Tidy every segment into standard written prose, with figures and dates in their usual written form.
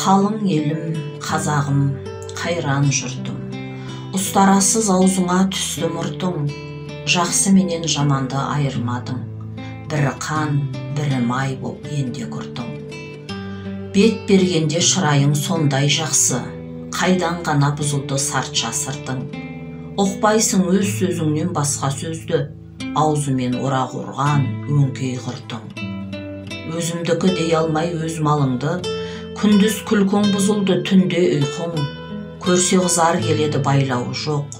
Қалың елім, қазағым, қайран жұртым, ұстарасыз аузыңа түсті мұртың, жақсы менен жаманды айырмадың, бірі қан, бірі май боп енде күртің. Бет бергенде шырайың сондай жақсы, қайдан ғана бұзылды сартша сыртың. Оқпайсың өз сөзіңнен басқа сөзді, аузымен орақ ұрған өңкей құртың. Өзімдікі дей алмай өз малыңды, күндіз күлкің бұзылды, түнде ұйқың. Көрсе қызар келеді байлауы жоқ,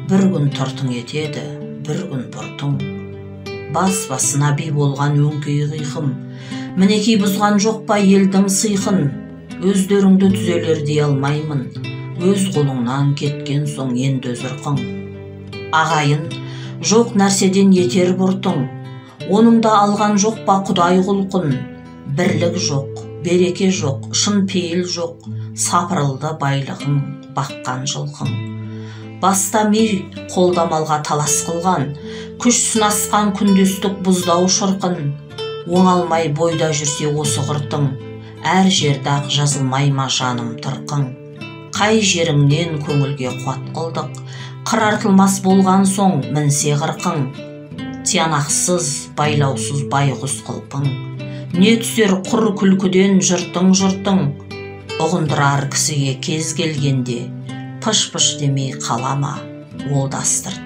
бір күн тұртың етеді, бір күн бұртың. Бас-басына би болған өңкей қиқым, мінекей бұзған жоқ па елдің сыйқын. Өздеріңді түзелер дей алмаймын, өз қолыңнан кеткен соң енді өзірқың. Ағайын, жоқ нәрседен етер бұртың, оныңда алған жоқ па құдай құлқын. Бірлік жоқ, береке жоқ, шын пейіл жоқ, сапырылды байлығың, баққан жылқың. Баста ми қолдамалға талас қылған, күш сынасқан күндестік бұздау шырқын. Оңалмай бойда жүрсе осы құртың, әр жерді жазылмай ма жаным тұрқың. Қай жеріңнен көңілге қуат қылдық, қыр артылмас болған соң мінсе қырқың. Тиянақсыз, байлаусыз байғұс қылпың, не түсер құр күлкіден жұртың. Ұғындырар кісіге кез келгенде, пыш-пыш демей қалама, ол дастыр